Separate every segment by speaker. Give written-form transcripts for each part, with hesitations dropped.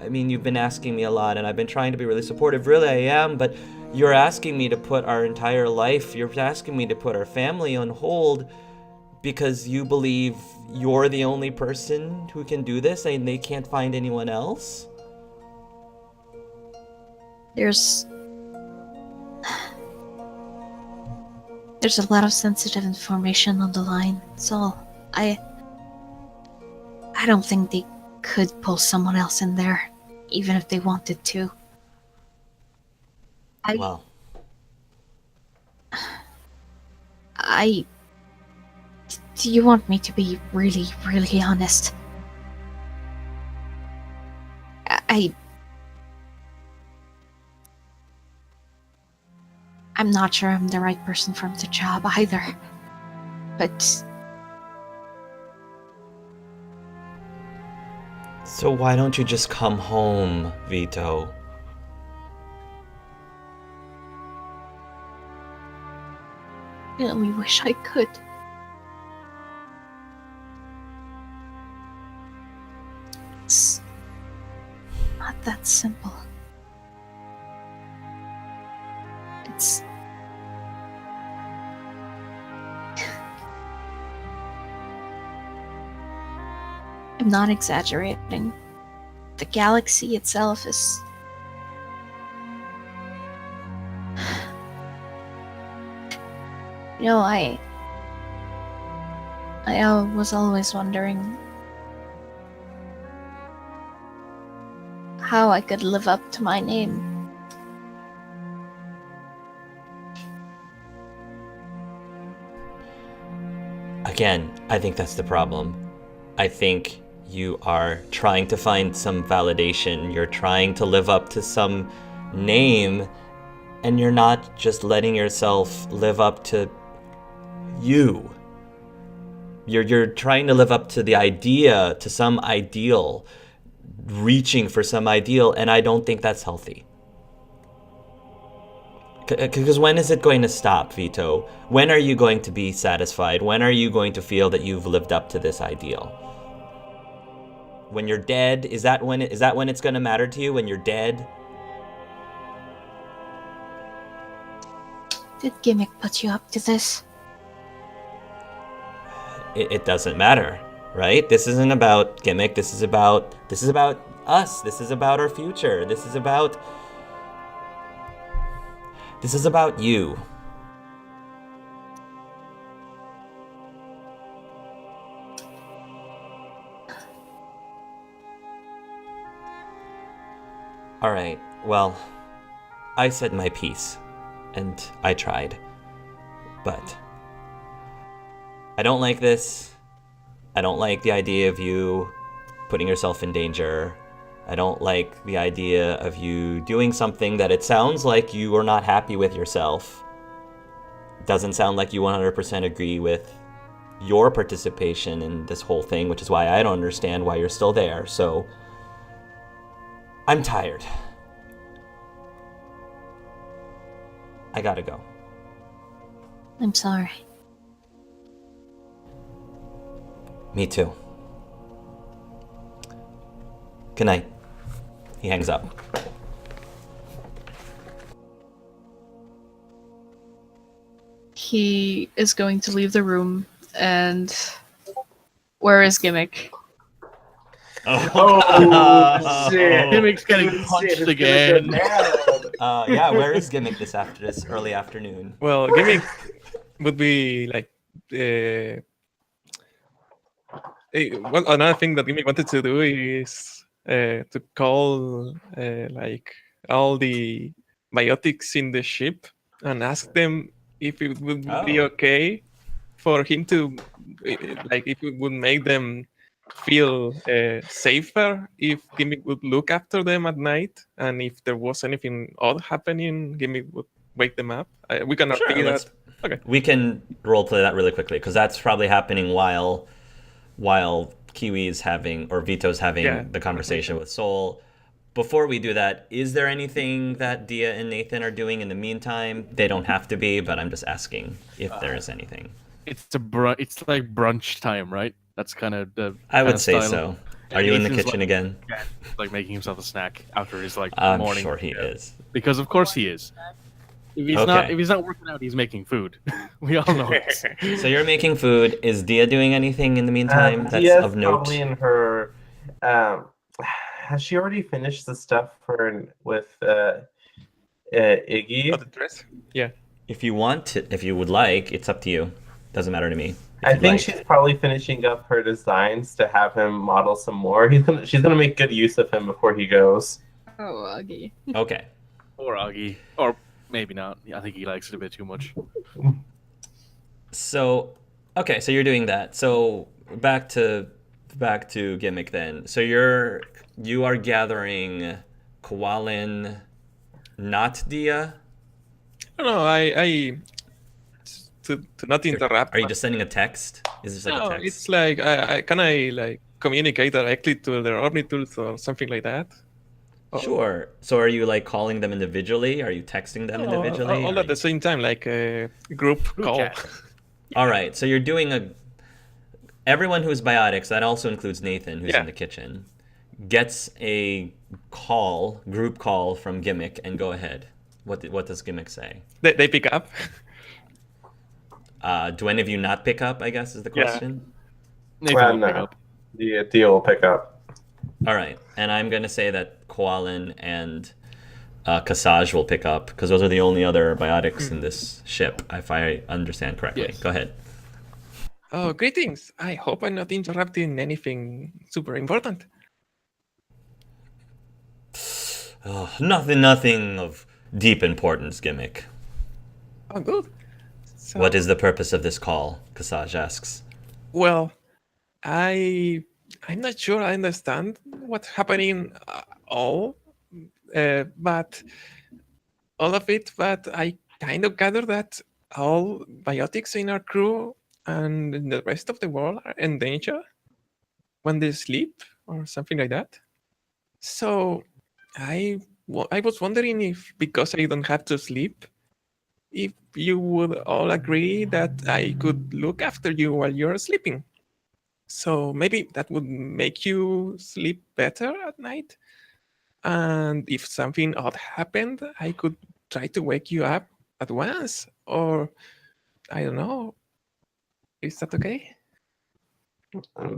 Speaker 1: I mean, you've been asking me a lot, and I've been trying to be really supportive. Really, I am, but you're asking me to put our entire life, you're asking me to put our family on hold because you believe you're the only person who can do this and they can't find anyone else?
Speaker 2: There's a lot of sensitive information on the line, so I don't think they could pull someone else in there, even if they wanted to.
Speaker 1: Well,
Speaker 2: Do you want me to be really, really honest? I'm not sure I'm the right person for the job either. But
Speaker 1: so why don't you just come home, Vito?
Speaker 2: I really wish I could. It's not that simple. It's... I'm not exaggerating. The galaxy itself is... You know, I was always wondering how I could live up to my name.
Speaker 1: Again, I think that's the problem. I think you are trying to find some validation. You're trying to live up to some name, and you're not just letting yourself live up to you. You're trying to live up to the idea, to some ideal, reaching for some ideal, and I don't think that's healthy. Because when is it going to stop, Vito? When are you going to be satisfied? When are you going to feel that you've lived up to this ideal? When you're dead? Is that when it's going to matter to you? When you're dead?
Speaker 2: Did GMIC put you up to this?
Speaker 1: It doesn't matter, right? This isn't about GMIC. This is about us. This is about our future. This is about you. All right. Well, I said my piece, and I tried, but I don't like this. I don't like the idea of you putting yourself in danger. I don't like the idea of you doing something that it sounds like you are not happy with yourself. It doesn't sound like you 100% agree with your participation in this whole thing, which is why I don't understand why you're still there. So I'm tired. I gotta go.
Speaker 2: I'm sorry.
Speaker 1: Me too. Good night. He hangs up.
Speaker 3: He is going to leave the room, and where is GMIC?
Speaker 4: Oh, shit.
Speaker 5: GMIC's getting punched again.
Speaker 1: Yeah, where is GMIC this early afternoon?
Speaker 6: Well, GMIC would be like another thing that GMIC wanted to do is to call like all the biotics in the ship and ask them if it would be okay for him to like if it would make them feel safer if GMIC would look after them at night, and if there was anything odd happening, GMIC would wake them up. We cannot figure that. Okay.
Speaker 1: We can role play that really quickly because that's probably happening while Kiwi's having or Vito's having the conversation with Soul. Before we do that, is there anything that Dia and Nathan are doing in the meantime? They don't have to be, but I'm just asking if there is anything.
Speaker 5: It's like brunch time, right? That's kind of the.
Speaker 1: I would say so. Are you in the
Speaker 5: Nathan's,
Speaker 1: kitchen
Speaker 5: like,
Speaker 1: again?
Speaker 5: like making himself a snack after his like
Speaker 1: I'm
Speaker 5: morning.
Speaker 1: sure he is.
Speaker 5: Because of course he is. If
Speaker 1: Okay.
Speaker 5: he's not working out, he's making food. We all know this.
Speaker 1: So you're making food. Is Dia doing anything in the meantime that's
Speaker 4: Dia's
Speaker 1: of note?
Speaker 4: probably in her. Has she already finished the stuff with Iggy?
Speaker 6: Oh, the dress. Yeah.
Speaker 1: If you want to, if you would like, it's up to you. Doesn't matter to me.
Speaker 4: I think she's probably finishing up her designs to have him model some more. She's gonna make good use of him before he goes.
Speaker 3: Oh, Augie.
Speaker 1: Okay.
Speaker 5: Or Augie. Or maybe not. I think he likes it a bit too much.
Speaker 1: So, okay, so you're doing that. So back to Gimmick then. So you are gathering Koalin, not Dia.
Speaker 6: No, I to not interrupt.
Speaker 1: Are you just sending a text? Is this like
Speaker 6: No,
Speaker 1: a text?
Speaker 6: it's like I like communicate directly to their Omnitools or something like that.
Speaker 1: Sure. So are you like calling them individually? Are you texting them individually?
Speaker 6: All at the same time, like a group call.
Speaker 5: chat.
Speaker 1: All right. So you're doing everyone who's biotics, that also includes Nathan, who's in the kitchen, gets a group call from Gimmick, and go ahead. What does Gimmick say?
Speaker 6: They pick up.
Speaker 1: Do any of you not pick up, I guess, is the question?
Speaker 5: Nathan will pick up.
Speaker 4: Dia will pick up.
Speaker 1: All right. And I'm going to say that Koalin and Kasaj will pick up, because those are the only other biotics in this ship, if I understand correctly.
Speaker 5: Yes.
Speaker 1: Go ahead.
Speaker 6: Oh, greetings. I hope I'm not interrupting anything super important.
Speaker 1: Oh, nothing of deep importance, Gimmick.
Speaker 6: Oh, good. So,
Speaker 1: What is the purpose of this call? Kasaj asks.
Speaker 6: Well, I'm not sure I understand what's happening all, but all of it. But I kind of gather that all biotics in our crew and in the rest of the world are in danger when they sleep or something like that. So I was wondering if, because I don't have to sleep, if you would all agree that I could look after you while you're sleeping. So maybe that would make you sleep better at night. And if something odd happened, I could try to wake you up at once. Or, I don't know. Is that okay?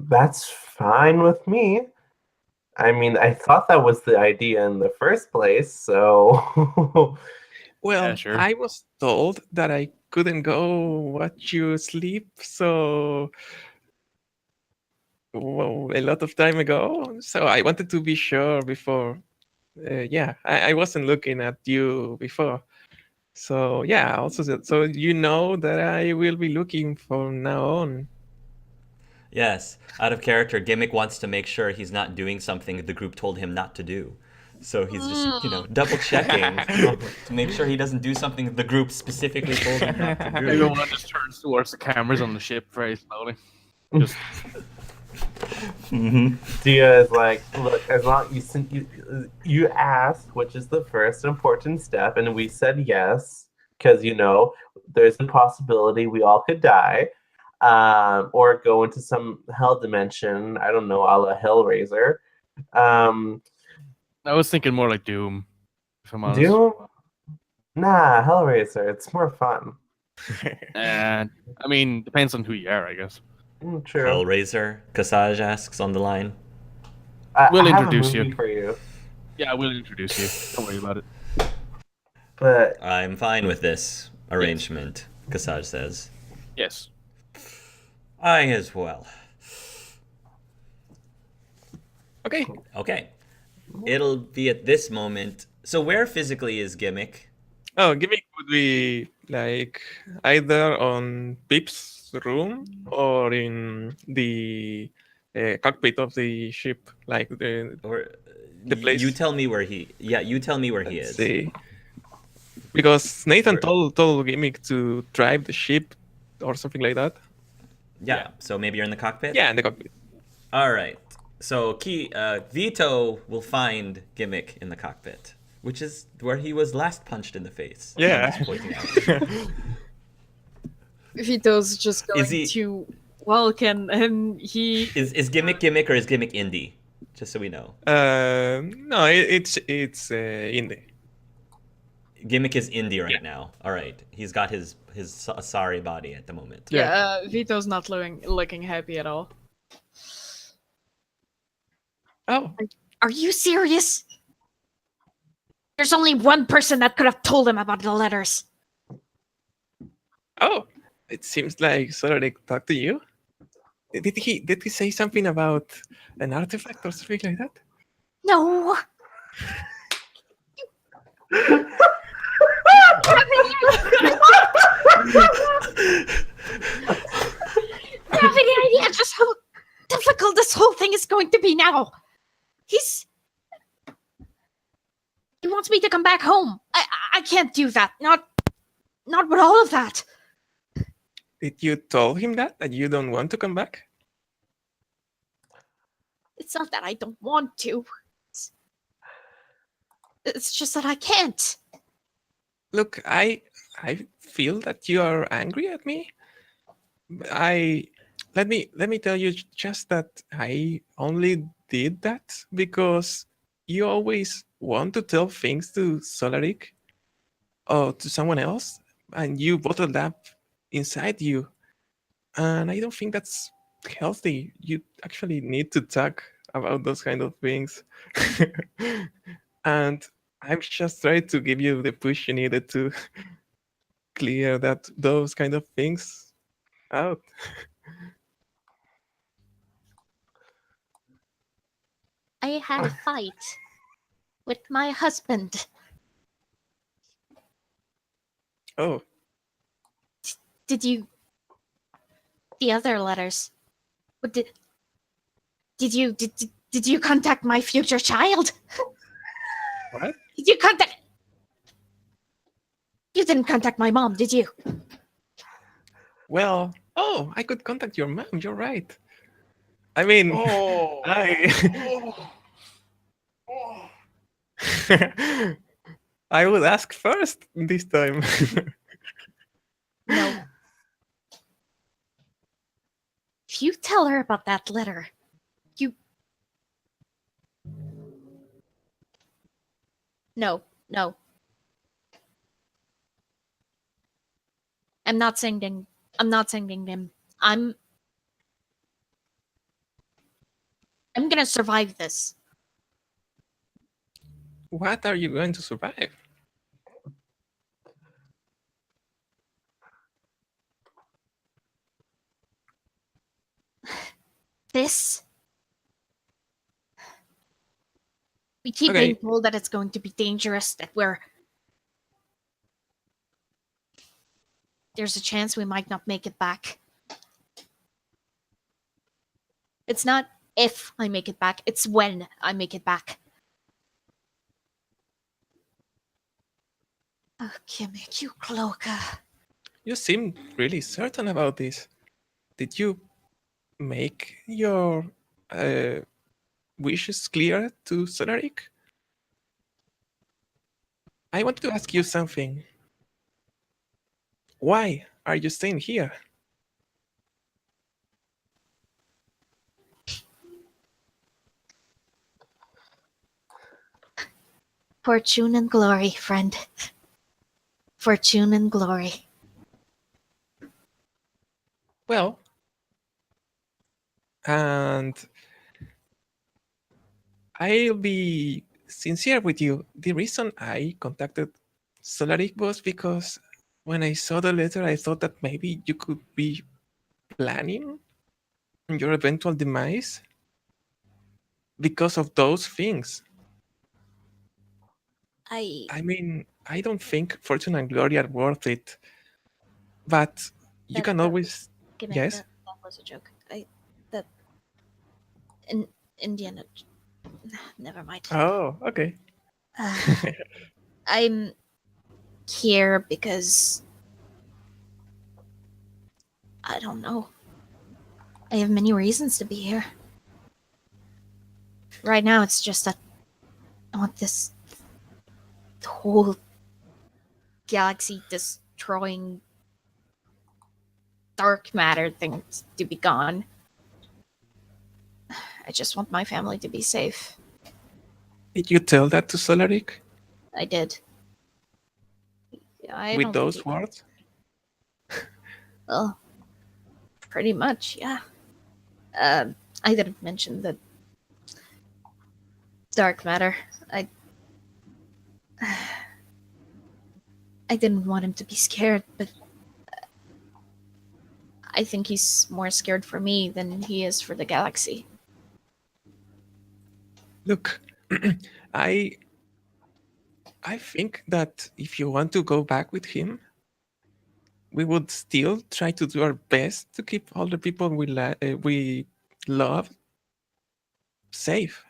Speaker 4: That's fine with me. I mean, I thought that was the idea in the first place, so...
Speaker 6: Well,
Speaker 5: Yeah, sure.
Speaker 6: I was told that I couldn't go watch you sleep, so... Well, a lot of time ago. So I wanted to be sure before... I wasn't looking at you before. So, yeah, also, so you know that I will be looking from now on.
Speaker 1: Yes, out of character, Gimmick wants to make sure he's not doing something the group told him not to do. So he's just, double checking to make sure he doesn't do something the group specifically told him not to do.
Speaker 5: Everyone just turns towards the cameras on the ship very slowly. Just
Speaker 4: Dia is like, look, as long you asked, which is the first important step, and we said yes, because there's a possibility we all could die, or go into some hell dimension. I don't know, a la Hellraiser.
Speaker 5: I was thinking more like Doom, if I'm honest.
Speaker 4: Doom? Nah, Hellraiser. It's more fun.
Speaker 5: And I mean, depends on who you are, I guess.
Speaker 4: True.
Speaker 1: Hellraiser, Kasaj asks on the line.
Speaker 5: We'll
Speaker 4: I have a
Speaker 5: introduce
Speaker 4: movie
Speaker 5: you.
Speaker 4: for you.
Speaker 5: Yeah, we'll introduce you. Don't worry about it.
Speaker 4: But
Speaker 1: I'm fine with this arrangement, Kasaj says.
Speaker 5: Yes.
Speaker 1: I as well.
Speaker 6: Okay.
Speaker 1: Okay. It'll be at this moment. So where physically is Gimmick?
Speaker 6: Oh, Gimmick would be like either on Pip's room or in the cockpit of the ship, like the place.
Speaker 1: You tell me where he. Yeah, you tell me where he
Speaker 6: Let's
Speaker 1: is.
Speaker 6: see. Because Nathan told Gimmick to drive the ship or something like that.
Speaker 1: Yeah. So maybe you're in the cockpit.
Speaker 6: Yeah, in the cockpit.
Speaker 1: All right. So Vito will find Gimmick in the cockpit, which is where he was last punched in the face.
Speaker 6: Yeah.
Speaker 1: I'm just pointing out.
Speaker 3: Vito's just going
Speaker 1: Is he-
Speaker 3: to Welkin, and he...
Speaker 1: Is Gimmick Gimmick or is Gimmick Indie? Just so we know.
Speaker 6: No, it's indie.
Speaker 1: Gimmick is indie right now. All right, he's got his sorry body at the moment.
Speaker 3: Yeah, Vito's not looking happy at all.
Speaker 6: Oh,
Speaker 2: Are you serious? There's only one person that could have told him about the letters.
Speaker 6: oh! It seems like Solaryk talked to you. Did he say something about an artifact or something like that?
Speaker 2: No. You have any idea just how difficult this whole thing is going to be now? He wants me to come back home. I can't do that. Not with all of that.
Speaker 6: Did you tell him that you don't want to come back?
Speaker 2: It's not that I don't want to. It's just that I can't.
Speaker 6: Look, I feel that you are angry at me. Let me tell you just that I only did that because you always want to tell things to Solaryk or to someone else, and you bottled up inside you. And I don't think that's healthy. You actually need to talk about those kind of things. And I'm just trying to give you the push you needed to clear those kind of things out.
Speaker 2: I had a fight with my husband.
Speaker 6: Oh,
Speaker 2: Did you... The other letters. What did you contact my future child?
Speaker 6: what?
Speaker 2: Did you contact... You didn't contact my mom, did you?
Speaker 6: Well, I could contact your mom. You're right. I mean, I would ask first this time.
Speaker 2: No. If you tell her about that letter, No. I'm not sending them. I'm gonna survive this.
Speaker 6: What are you going to survive?
Speaker 2: This. We keep
Speaker 6: Okay.
Speaker 2: being told that it's going to be dangerous, that there's a chance we might not make it back. It's not if I make it back, it's when I make it back. Oh, Gimmick, you cloaker.
Speaker 6: You seem really certain about this. Did you make your wishes clear to Solaryk? I want to ask you something. Why are you staying here?
Speaker 2: Fortune and glory, friend. Fortune and glory.
Speaker 6: Well, and I'll be sincere with you. The reason I contacted Solaryk was because when I saw the letter, I thought that maybe you could be planning your eventual demise because of those things. I mean, I don't think fortune and glory are worth it, but you can always.
Speaker 2: Gimmick,
Speaker 6: Yes?
Speaker 2: that was a joke. Indiana. Never mind.
Speaker 6: Oh, okay.
Speaker 2: I'm here because I don't know. I have many reasons to be here. Right now, it's just that I want the whole galaxy destroying dark matter thing to be gone. I just want my family to be safe.
Speaker 6: Did you tell that to Solaryk
Speaker 2: I did. I
Speaker 6: with
Speaker 2: don't think
Speaker 6: those
Speaker 2: he-
Speaker 6: words?
Speaker 2: Well, pretty much, yeah. I didn't mention the dark matter. I didn't want him to be scared, but I think he's more scared for me than he is for the galaxy.
Speaker 6: Look, I think that if you want to go back with him, we would still try to do our best to keep all the people we love safe.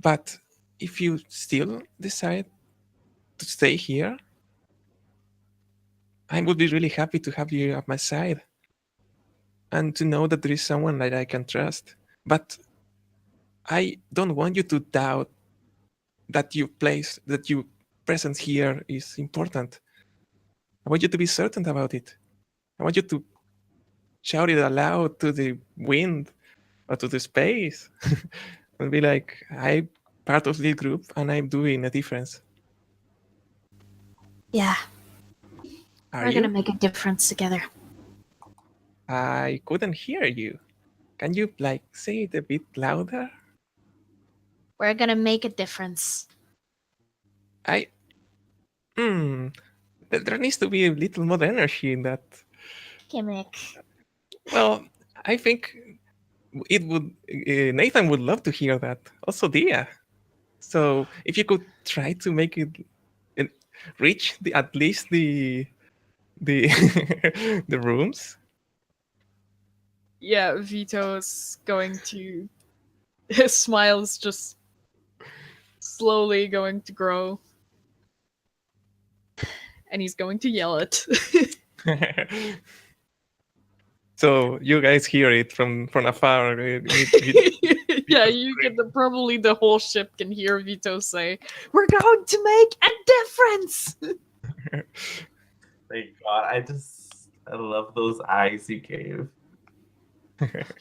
Speaker 6: But if you still decide to stay here, I would be really happy to have you at my side and to know that there is someone that I can trust. But I don't want you to doubt that your presence here is important. I want you to be certain about it. I want you to shout it aloud to the wind or to the space and be like, I'm part of this group and I'm doing a difference.
Speaker 2: Yeah,
Speaker 6: Are
Speaker 2: we're
Speaker 6: you?
Speaker 2: gonna make a difference together.
Speaker 6: I couldn't hear you. Can you say it a bit louder?
Speaker 2: We're gonna make a difference.
Speaker 6: There needs to be a little more energy in that.
Speaker 2: Gimmick.
Speaker 6: Well, I think it would. Nathan would love to hear that. Also, Dia. So if you could try to make it reach at least the the rooms.
Speaker 3: Yeah, Vito's going to. His smile's just slowly going to grow. And he's going to yell it.
Speaker 6: So you guys hear it from afar.
Speaker 3: Yeah, you can. Probably the whole ship can hear Vito say, "We're going to make a difference."
Speaker 4: Thank God. I love those eyes you gave.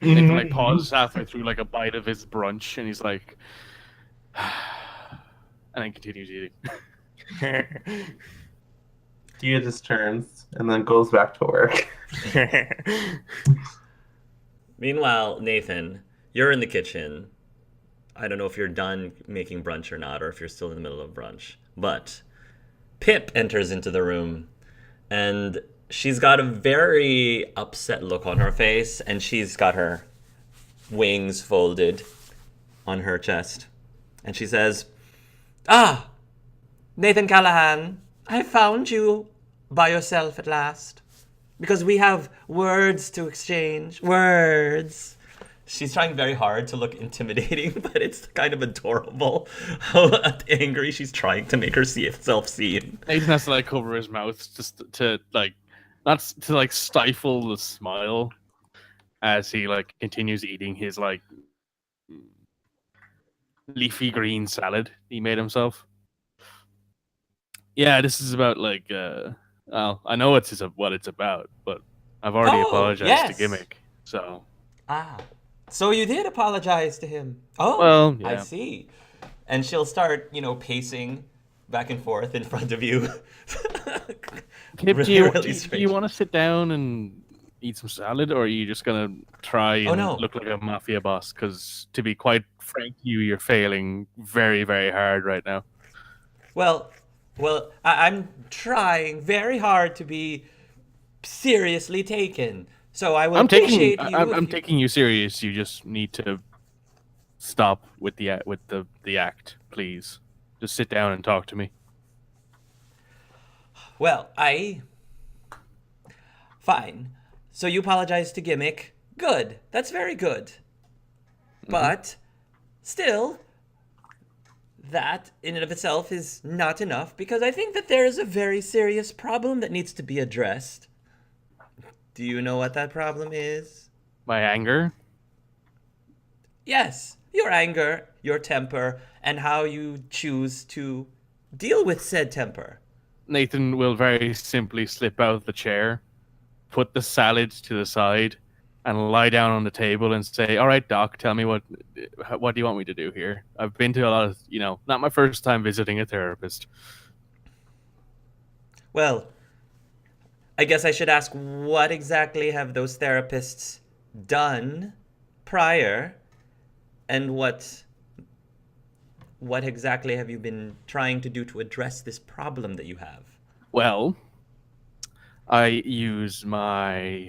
Speaker 5: Nathan pauses halfway through a bite of his brunch, and he's like, and then continues eating.
Speaker 4: Dia just turns and then goes back to work.
Speaker 1: Meanwhile, Nathan, you're in the kitchen. I don't know if you're done making brunch or not, or if you're still in the middle of brunch. But Pip enters into the room, and she's got a very upset look on her face, and she's got her wings folded on her chest. And she says, "Ah, Nathan Callahan, I found you by yourself at last. Because we have words to exchange. Words." She's trying very hard to look intimidating, but it's kind of adorable how angry she's trying to make herself seem.
Speaker 5: Nathan has to cover his mouth just to not to stifle the smile as he continues eating his leafy green salad he made himself. Yeah, this is about well, I know what it's about, but I've already apologized to GMIC, so.
Speaker 1: So you did apologize to him. Oh,
Speaker 5: well, yeah.
Speaker 1: I see. And she'll start, pacing back and forth in front of you.
Speaker 5: Kip,
Speaker 1: Really,
Speaker 5: do you
Speaker 1: strange.
Speaker 5: want to sit down and eat some salad, or are you just gonna try and
Speaker 1: no.
Speaker 5: look like a mafia boss? Because to be quite frank, you're failing very, very hard right now.
Speaker 1: Well, I'm trying very hard to be seriously taken. So I will appreciate you.
Speaker 5: I'm taking you serious. You just need to stop with the act, please. Just sit down and talk to me.
Speaker 1: Well, fine. So you apologize to GMIC. Good. That's very good. Mm-hmm. But still, that in and of itself is not enough, because I think that there is a very serious problem that needs to be addressed. Do you know what that problem is?
Speaker 5: My anger?
Speaker 1: Yes, your anger, your temper, and how you choose to deal with said temper.
Speaker 5: Nathan will very simply slip out of the chair, put the salad to the side, and lie down on the table and say, "All right, Doc, tell me what do you want me to do here? I've been to a lot of, not my first time visiting a therapist."
Speaker 1: Well, I guess I should ask, what exactly have those therapists done prior, and what exactly have you been trying to do to address this problem that you have?
Speaker 5: Well, I use my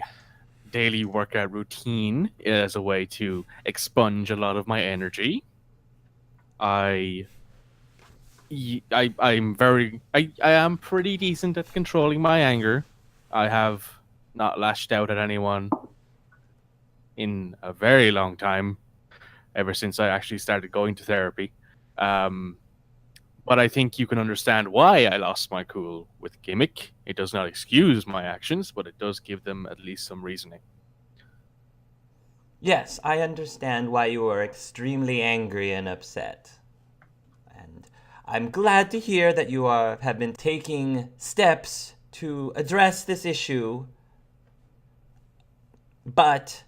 Speaker 5: daily workout routine as a way to expunge a lot of my energy. I am pretty decent at controlling my anger. I have not lashed out at anyone in a very long time, ever since I actually started going to therapy. But I think you can understand why I lost my cool with GMIC. It does not excuse my actions, but it does give them at least some reasoning.
Speaker 1: Yes, I understand why you are extremely angry and upset. And I'm glad to hear that you have been taking steps to address this issue. But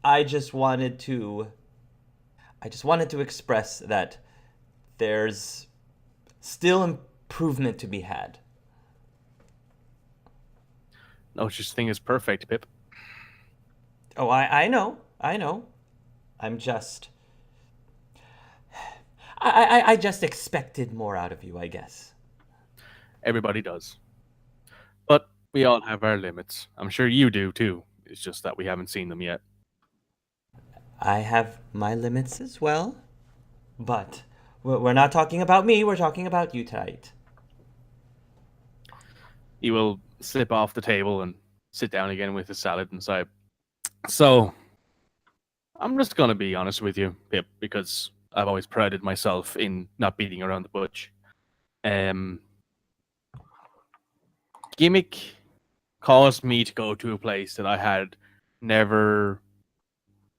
Speaker 1: I just wanted to express that there's still improvement to be had.
Speaker 5: No such thing as perfect, Pip.
Speaker 1: Oh, I know. I'm just... I just expected more out of you, I guess.
Speaker 5: Everybody does. But we all have our limits. I'm sure you do too. It's just that we haven't seen them yet.
Speaker 1: I have my limits as well. But we're not talking about me, we're talking about you tonight.
Speaker 5: He will slip off the table and sit down again with his salad and say, "So, I'm just going to be honest with you, Pip, because I've always prided myself in not beating around the bush. GMIC caused me to go to a place that I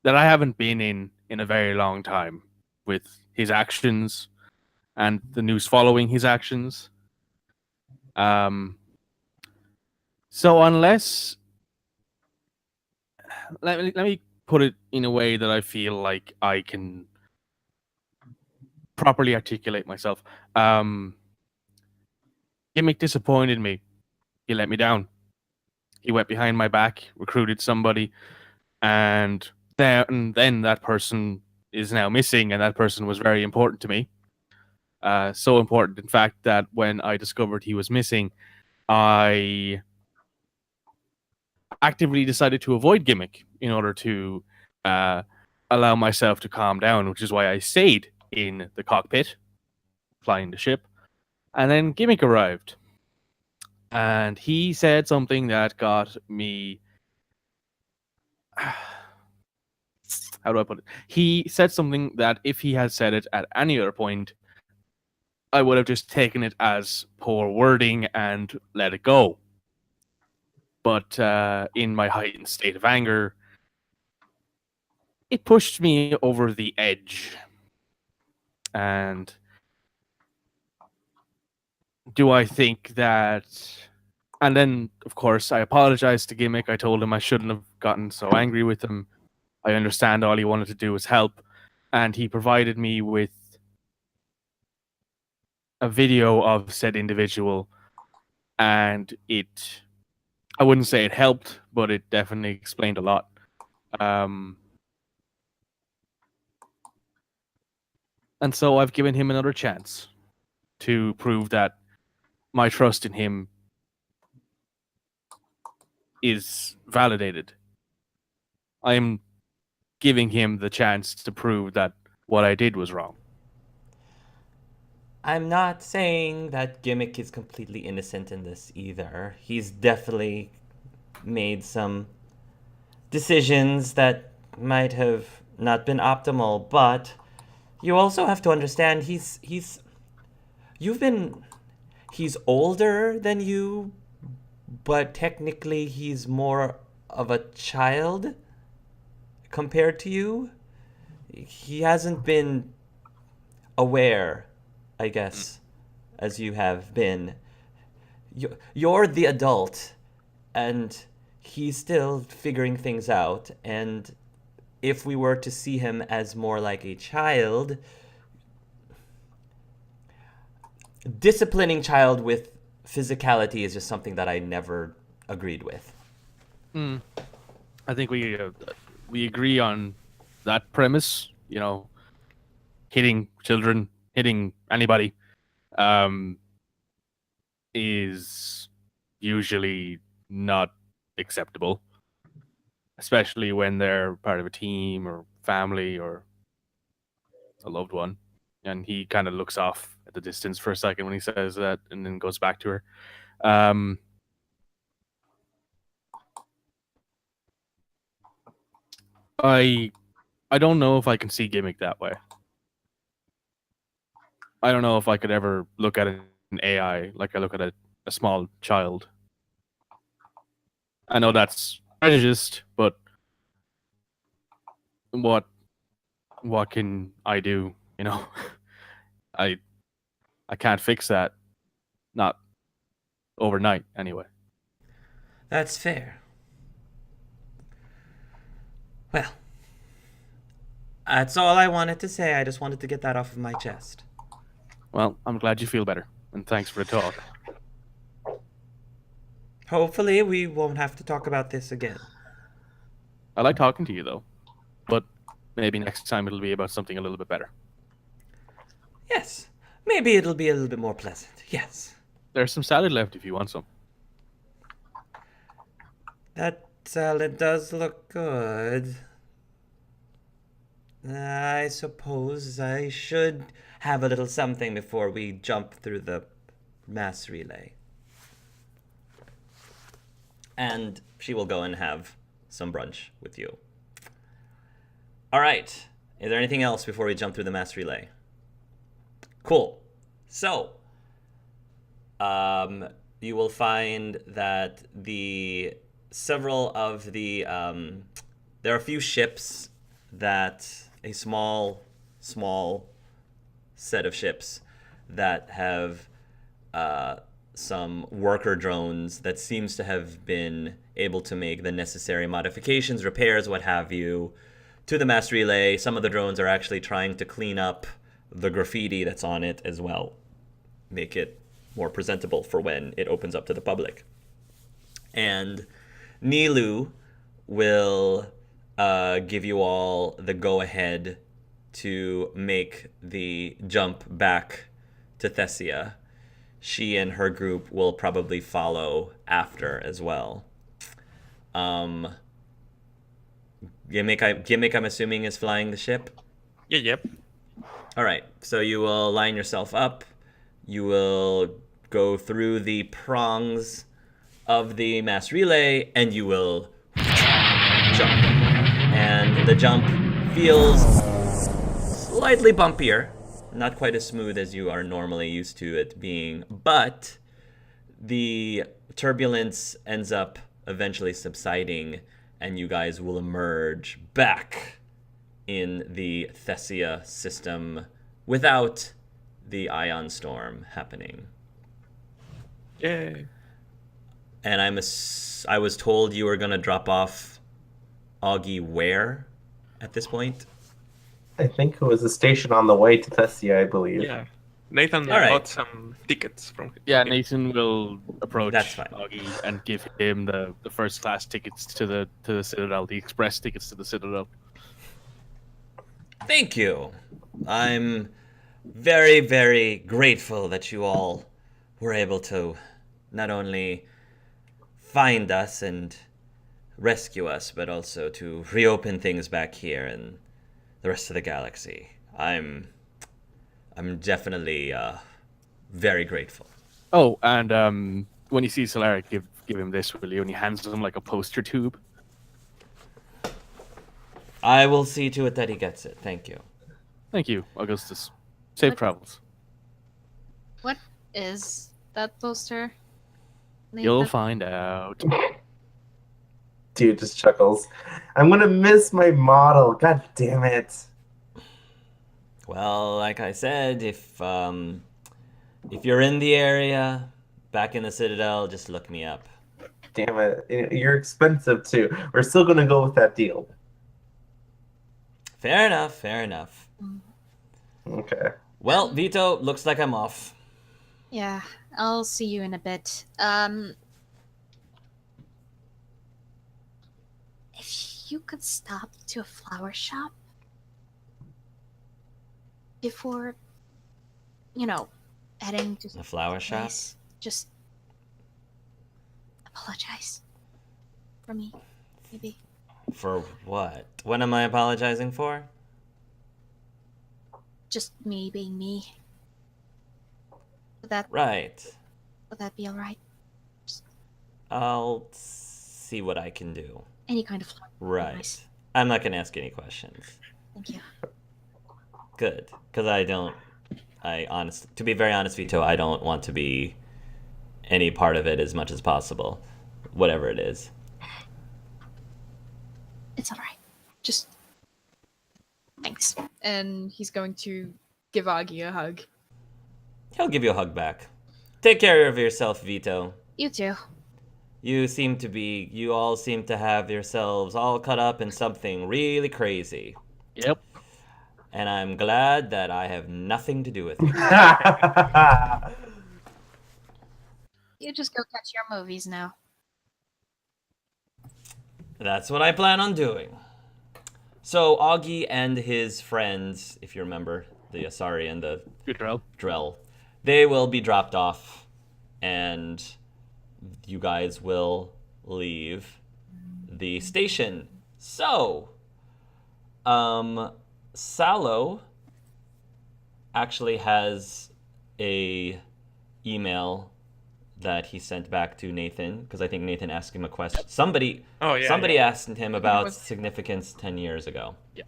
Speaker 5: haven't been in a very long time, with his actions and the news following his actions. So unless, let me put it in a way that I feel like I can properly articulate myself. GMIC disappointed me. He let me down. He went behind my back, recruited somebody, and then that person is now missing, and that person was very important to me. So important, in fact, that when I discovered he was missing, I actively decided to avoid GMIC in order to allow myself to calm down, which is why I stayed in the cockpit, flying the ship. And then GMIC arrived. And he said something that got me... How do I put it? He said something that if he had said it at any other point, I would have just taken it as poor wording and let it go. But in my heightened state of anger, it pushed me over the edge. And do I think that... And then, of course, I apologized to GMIC. I told him I shouldn't have gotten so angry with him. I understand all he wanted to do was help. And he provided me with a video of said individual. And I wouldn't say it helped, but it definitely explained a lot. And so I've given him another chance to prove that my trust in him is validated. I am giving him the chance to prove that what I did was wrong.
Speaker 1: I'm not saying that GMIC is completely innocent in this either. He's definitely made some decisions that might have not been optimal, but you also have to understand he's older than you, but technically he's more of a child compared to you. He hasn't been aware, I guess, as you have been. You're the adult, and he's still figuring things out, and if we were to see him as more like a child, disciplining child with physicality is just something that I never agreed with.
Speaker 5: I think we agree on that premise. You know, hitting children, hitting anybody, is usually not acceptable, especially when they're part of a team or family or a loved one. And he kind of looks off at the distance for a second when he says that, and then goes back to her. I don't know if I can see Gimmick that way. I don't know if I could ever look at an AI like I look at a small child. I know that's prejudiced, but what can I do? You know, I can't fix that. Not overnight, anyway.
Speaker 1: That's fair. Well, that's all I wanted to say. I just wanted to get that off of my chest.
Speaker 5: Well, I'm glad you feel better, and thanks for the talk.
Speaker 1: Hopefully, we won't have to talk about this again.
Speaker 5: I like talking to you, though, but maybe next time it'll be about something a little bit better.
Speaker 1: Yes, maybe it'll be a little bit more pleasant. Yes.
Speaker 5: There's some salad left if you want some.
Speaker 1: That salad does look good. I suppose I should have a little something before we jump through the mass relay. And she will go and have some brunch with you. All right. Is there anything else before we jump through the mass relay? Cool. So, you will find that several of the there are a few ships that a small set of ships that have some worker drones that seems to have been able to make the necessary modifications, repairs, what have you, to the mass relay. Some of the drones are actually trying to clean up the graffiti that's on it as well, make it more presentable for when it opens up to the public. And Nilu will give you all the go-ahead to make the jump back to Thessia. She and her group will probably follow after as well. Gimmick, I'm assuming, is flying the ship?
Speaker 6: Yeah, yep.
Speaker 1: All right, so you will line yourself up. You will go through the prongs of the mass relay, and you will jump. And the jump feels slightly bumpier, not quite as smooth as you are normally used to it being, but the turbulence ends up eventually subsiding, and you guys will emerge back in the Thessia system without the ion storm happening.
Speaker 6: Yay.
Speaker 1: And I was told you were gonna drop off Augie where at this point?
Speaker 4: I think it was a station on the way to Thessia, I believe.
Speaker 6: Yeah. Nathan
Speaker 1: All right.
Speaker 6: bought some tickets from
Speaker 5: Yeah,
Speaker 6: him.
Speaker 5: Nathan will approach
Speaker 1: That's fine.
Speaker 5: Augie and give him the first class tickets to the Citadel, the express tickets to the Citadel.
Speaker 1: Thank you. I'm very, very grateful that you all were able to not only find us and rescue us, but also to reopen things back here in the rest of the galaxy. I'm definitely very grateful.
Speaker 5: Oh, and when you see Solaryk, give him this, will you? And he hands him like a poster tube.
Speaker 1: I will see to it that he gets it. Thank you.
Speaker 5: Thank you, Augustus. Safe
Speaker 2: What?
Speaker 5: travels.
Speaker 2: What is that poster?
Speaker 5: You'll
Speaker 2: Nathan?
Speaker 5: find out.
Speaker 4: Dude just chuckles. I'm gonna miss my model. God damn it.
Speaker 1: Well, like I said, if you're in the area, back in the Citadel, just look me up.
Speaker 4: Damn it. You're expensive too. We're still gonna go with that deal.
Speaker 1: Fair enough, fair enough.
Speaker 4: Okay.
Speaker 1: Well, Vito, looks like I'm off.
Speaker 2: Yeah, I'll see you in a bit. If you could stop to a flower shop before, heading to
Speaker 1: The flower shop?
Speaker 2: place, just apologize for me, maybe.
Speaker 1: For what? What am I apologizing for?
Speaker 2: Just me being me. Would that
Speaker 1: Right.
Speaker 2: be alright?
Speaker 1: I'll see what I can do.
Speaker 2: Any kind of flower. would be
Speaker 1: Right.
Speaker 2: nice.
Speaker 1: I'm not gonna ask any questions.
Speaker 2: Thank you.
Speaker 1: Good, because to be very honest, Vito, I don't want to be any part of it as much as possible, whatever it is.
Speaker 2: It's alright. Just thanks.
Speaker 3: And he's going to give Augie a hug.
Speaker 1: He'll give you a hug back. Take care of yourself, Vito.
Speaker 2: You too.
Speaker 1: You all seem to have yourselves all cut up in something really crazy.
Speaker 5: Yep.
Speaker 1: And I'm glad that I have nothing to do with it.
Speaker 2: You just go catch your movies now.
Speaker 1: That's what I plan on doing. So Augie and his friends, if you remember, the Asari and the
Speaker 5: Good drill.
Speaker 1: Drell, they will be dropped off, and you guys will leave the station. So, Salo actually has a email that he sent back to Nathan, because I think Nathan asked him a question. Somebody asked him about significance 10 years ago.
Speaker 5: Yeah.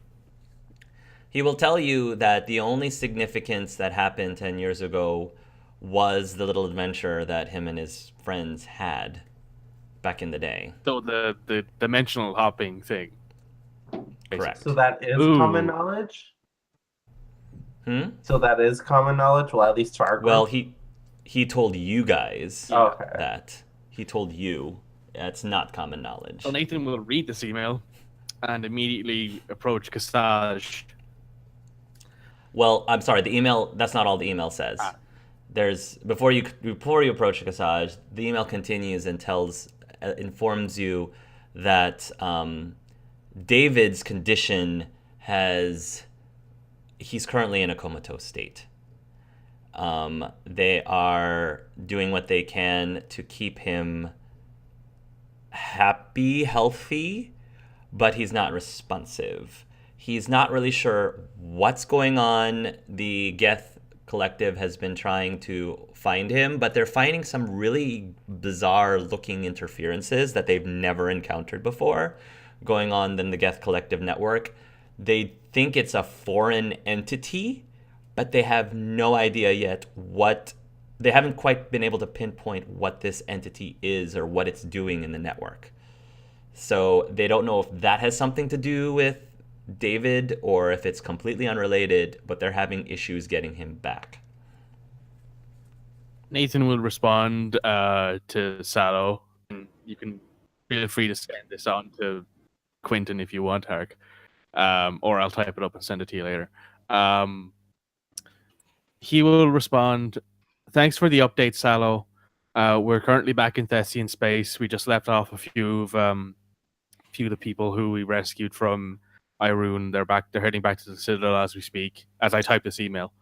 Speaker 1: He will tell you that the only significance that happened 10 years ago was the little adventure that him and his friends had back in the day.
Speaker 5: So the dimensional hopping thing.
Speaker 1: Correct.
Speaker 4: So that is
Speaker 5: Ooh.
Speaker 4: common knowledge?
Speaker 1: Hmm?
Speaker 4: So that is common knowledge? Well, at least to our group?
Speaker 1: Well, he told you guys
Speaker 4: Okay.
Speaker 1: that. He told you. That's not common knowledge.
Speaker 5: So Nathan will read this email and immediately approach Cassage.
Speaker 1: Well, I'm sorry. The email. That's not all the email says. There's before you approach Cassage, the email continues and informs you that David's condition he's currently in a comatose state. They are doing what they can to keep him happy, healthy, but he's not responsive. He's not really sure what's going on. The Geth Collective has been trying to find him, but they're finding some really bizarre looking interferences that they've never encountered before going on in the Geth Collective network. They think it's a foreign entity, but they have no idea yet they haven't quite been able to pinpoint what this entity is or what it's doing in the network. So they don't know if that has something to do with David or if it's completely unrelated, but they're having issues getting him back.
Speaker 5: Nathan will respond to Salo. You can feel free to send this on to Quentin if you want, Hark. Or I'll type it up and send it to you later. He will respond, "Thanks for the update, Salo. We're currently back in Thessian space. We just left off a few of the people who we rescued from Irune. They're heading back to the Citadel as we speak, as I type this email.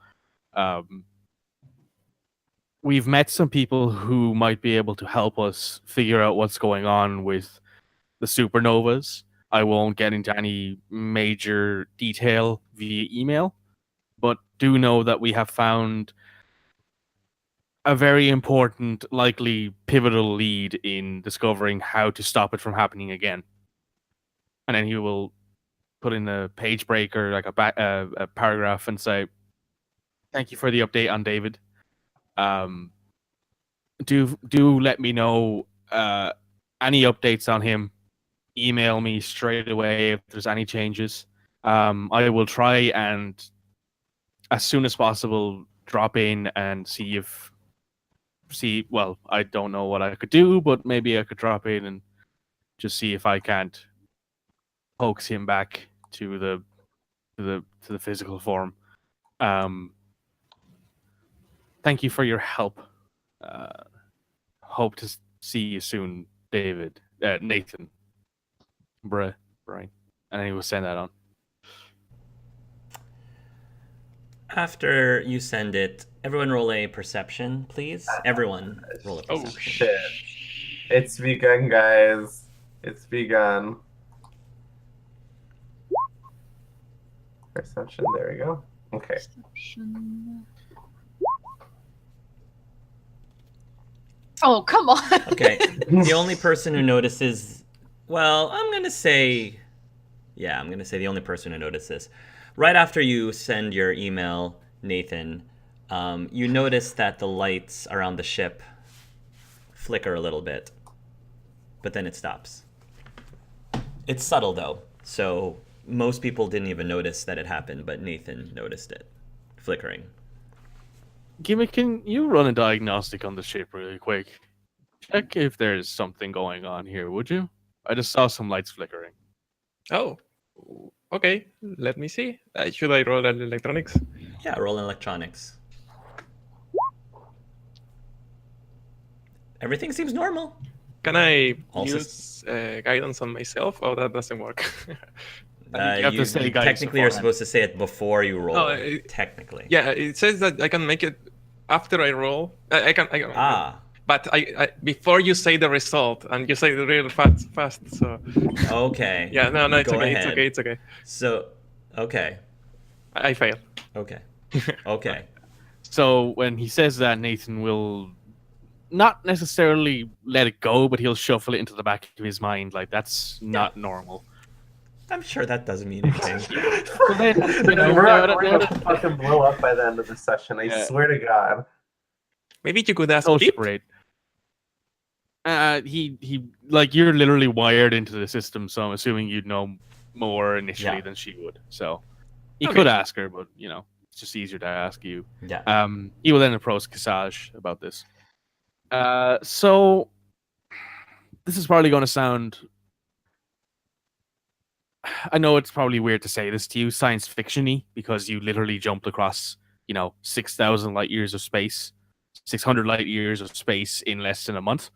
Speaker 5: We've met some people who might be able to help us figure out what's going on with the supernovas. I won't get into any major detail via email, but do know that we have found a very important, likely pivotal lead in discovering how to stop it from happening again." And then he will put in a page breaker, like a paragraph, and say, "Thank you for the update on David. Do let me know any updates on him. Email me straight away if there's any changes. I will try and, as soon as possible, drop in and see if see. Well, I don't know what I could do, but maybe I could drop in and just see if I can't coax him back to the physical form. Thank you for your help. Hope to see you soon, David. Nathan. Brian. And then he will send that on.
Speaker 1: After you send it, everyone roll a perception, please. Everyone roll a
Speaker 6: Oh,
Speaker 1: perception.
Speaker 4: Shit. It's begun, guys. It's begun. Perception, there we go. Okay.
Speaker 2: Oh, come on.
Speaker 1: Okay. The only person who notices, well, I'm going to say the only person who notices. Right after you send your email, Nathan, you notice that the lights around the ship flicker a little bit, but then it stops. It's subtle, though, so most people didn't even notice that it happened, but Nathan noticed it flickering.
Speaker 5: Gimmick, can you run a diagnostic on the ship really quick? Check if there's something going on here, would you? I just saw some lights flickering.
Speaker 6: Oh, okay. Let me see. Should I roll an electronics?
Speaker 1: Yeah, roll in electronics. Everything seems normal.
Speaker 6: Can I
Speaker 1: Also-
Speaker 6: use guidance on myself? Oh, that doesn't work.
Speaker 5: You have to say guidance
Speaker 1: technically you're
Speaker 5: beforehand.
Speaker 1: supposed to say it before you roll.
Speaker 6: Oh,
Speaker 1: technically.
Speaker 6: Yeah, it says that I can make it after I roll. I can.
Speaker 1: Ah,
Speaker 6: But I before you say the result, and you say it real fast. So
Speaker 1: okay.
Speaker 6: yeah, no, it's
Speaker 1: Go
Speaker 6: okay.
Speaker 1: ahead.
Speaker 6: It's okay.
Speaker 1: So, okay.
Speaker 6: I fail.
Speaker 1: Okay. Okay.
Speaker 5: So when he says that, Nathan will not necessarily let it go, but he'll shuffle it into the back of his mind like that's not normal.
Speaker 1: I'm sure that doesn't mean anything.
Speaker 5: So then, you know,
Speaker 4: We're gonna fucking blow up by the end of the session. I
Speaker 5: Yeah.
Speaker 4: swear to God.
Speaker 6: Maybe you could ask
Speaker 5: so
Speaker 6: Pip.
Speaker 5: great. He like you're literally wired into the system, so I'm assuming you'd know more initially
Speaker 1: Yeah.
Speaker 5: than she would. So he
Speaker 6: Okay.
Speaker 5: could ask her, but you know, it's just easier to ask you.
Speaker 1: Yeah.
Speaker 5: He will then approach Kasaj about this. So this is probably going to sound. I know it's probably weird to say this to you, science fiction-y, because you literally jumped across, 6,000 light years of space, 600 light years of space in less than a month.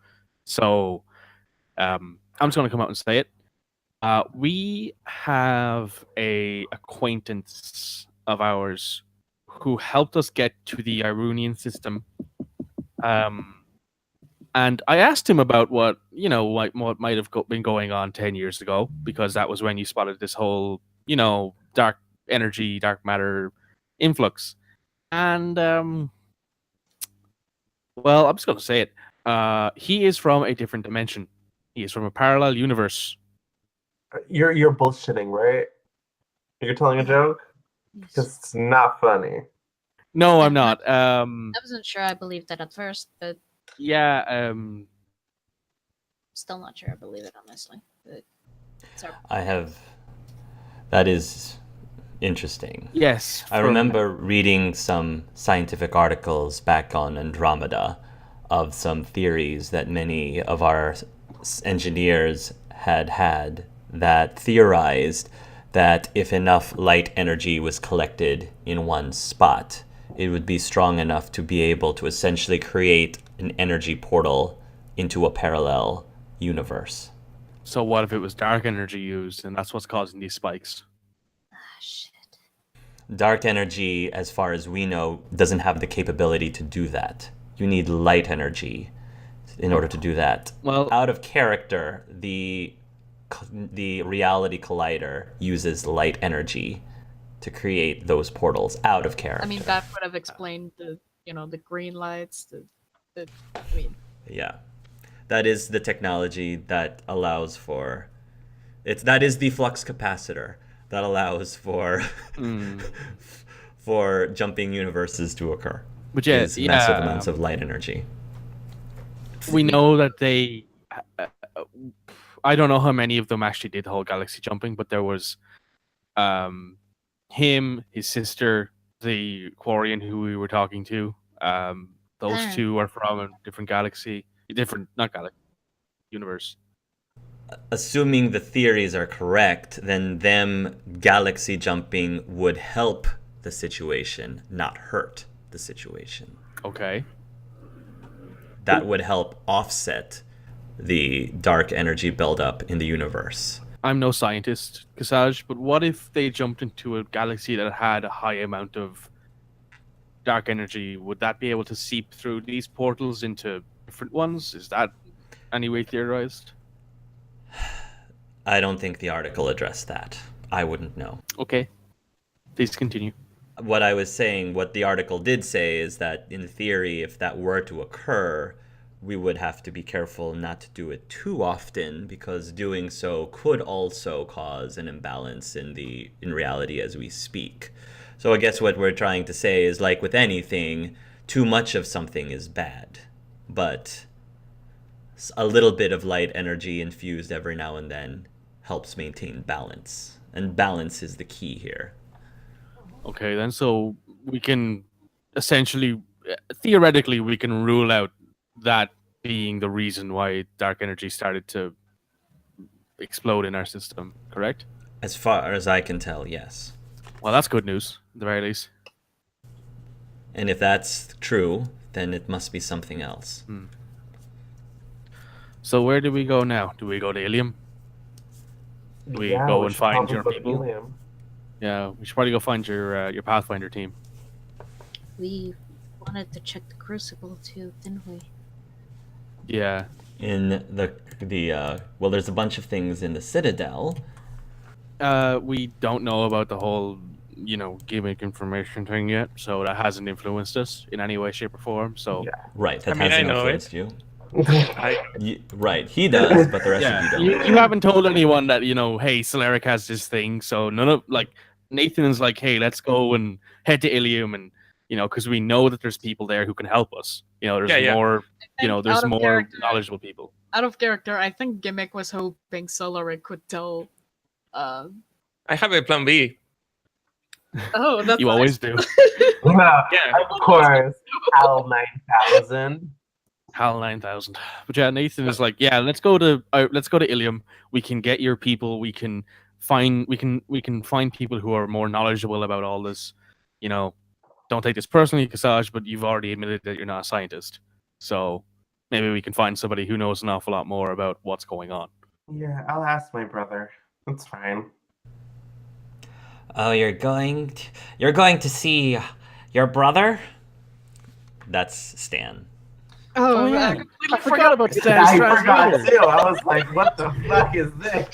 Speaker 5: So, I'm just going to come out and say it. We have a acquaintance of ours who helped us get to the Irunian system. And I asked him about what might have been going on 10 years ago, because that was when you spotted this whole, dark energy, dark matter influx. And, well, I'm just going to say it. He is from a different dimension. He is from a parallel universe.
Speaker 4: You're bullshitting, right? You're telling a joke? Because it's not funny.
Speaker 5: No, I'm not.
Speaker 2: I wasn't sure I believed that at first, but
Speaker 5: Yeah,
Speaker 2: still not sure I believe it, honestly. But sorry.
Speaker 1: That is interesting.
Speaker 5: yes.
Speaker 1: I remember reading some scientific articles back on Andromeda of some theories that many of our engineers had that theorized that if enough light energy was collected in one spot, it would be strong enough to be able to essentially create an energy portal into a parallel universe.
Speaker 5: So what if it was dark energy used, and that's what's causing these spikes?
Speaker 2: Ah, shit.
Speaker 1: Dark energy, as far as we know, doesn't have the capability to do that. You need light energy in order to do that.
Speaker 5: Well,
Speaker 1: Out of character, the reality collider uses light energy to create those portals out of character.
Speaker 3: I mean, that would have explained the green lights.
Speaker 1: Yeah. That is the technology that allows for that is the flux capacitor that allows for for jumping universes to occur.
Speaker 5: but yeah,
Speaker 1: Is massive amounts of light energy.
Speaker 5: we know that they. I don't know how many of them actually did the whole galaxy jumping, but there was, him, his sister, the Quarian who we were talking to, those
Speaker 2: Ah.
Speaker 5: two are from a different galaxy, not galaxy, universe.
Speaker 1: Assuming the theories are correct, then them galaxy jumping would help the situation, not hurt the situation.
Speaker 5: Okay.
Speaker 1: That would help offset the dark energy buildup in the universe.
Speaker 5: I'm no scientist, Kasaj, but what if they jumped into a galaxy that had a high amount of dark energy? Would that be able to seep through these portals into different ones? Is that any way theorized?
Speaker 1: I don't think the article addressed that. I wouldn't know.
Speaker 5: Okay. Please continue.
Speaker 1: What I was saying, what the article did say is that in theory, if that were to occur, we would have to be careful not to do it too often, because doing so could also cause an imbalance in reality as we speak. So I guess what we're trying to say is, like with anything, too much of something is bad, but a little bit of light energy infused every now and then helps maintain balance, and balance is the key here.
Speaker 5: Okay, then so we can essentially, theoretically, we can rule out that being the reason why dark energy started to explode in our system, correct?
Speaker 1: As far as I can tell, yes.
Speaker 5: Well, that's good news, at the very least.
Speaker 1: And if that's true, then it must be something else.
Speaker 5: So where do we go now? Do we go to Ilium? We go and
Speaker 4: should
Speaker 5: find
Speaker 4: probably
Speaker 5: your
Speaker 4: go to
Speaker 5: people?
Speaker 4: Helium.
Speaker 5: Yeah, we should probably go find your Pathfinder team.
Speaker 2: We wanted to check the crucible too, didn't we?
Speaker 5: Yeah.
Speaker 1: In the well, there's a bunch of things in the Citadel.
Speaker 5: We don't know about the whole, gimmick information thing yet, so that hasn't influenced us in any way, shape, or form. So
Speaker 4: Yeah.
Speaker 1: Right, that
Speaker 6: I mean,
Speaker 1: hasn't
Speaker 6: I know it.
Speaker 1: influenced you.
Speaker 6: I,
Speaker 1: Right, he does, but the rest
Speaker 5: yeah,
Speaker 1: of you
Speaker 5: you,
Speaker 1: don't.
Speaker 5: you haven't told anyone that hey, Solaryk has this thing. So none of Nathan's like, hey, let's go and head to Ilium, and because we know that there's people there who can help us. There's
Speaker 6: Yeah.
Speaker 5: more,
Speaker 3: think
Speaker 5: there's
Speaker 3: out of
Speaker 5: more
Speaker 3: character-
Speaker 5: knowledgeable people.
Speaker 3: Out of character, I think Gimmick was hoping Solaryk could tell.
Speaker 6: I have a plan B.
Speaker 3: Oh, that's
Speaker 5: You
Speaker 3: nice.
Speaker 5: always do.
Speaker 4: Well,
Speaker 6: Yeah.
Speaker 4: of course, HAL 9000.
Speaker 5: HAL 9000. But yeah, Nathan is like, yeah, let's go to Ilium. We can get your people. We can find people who are more knowledgeable about all this. Don't take this personally, Kasaj, but you've already admitted that you're not a scientist. So maybe we can find somebody who knows an awful lot more about what's going on.
Speaker 4: Yeah, I'll ask my brother. That's fine.
Speaker 1: Oh, you're going to see your brother? That's Stan.
Speaker 3: Oh,
Speaker 5: yeah.
Speaker 3: I completely
Speaker 5: I forgot about Stan's
Speaker 4: I forgot
Speaker 5: transmitter.
Speaker 4: too. I was like, what the fuck is this?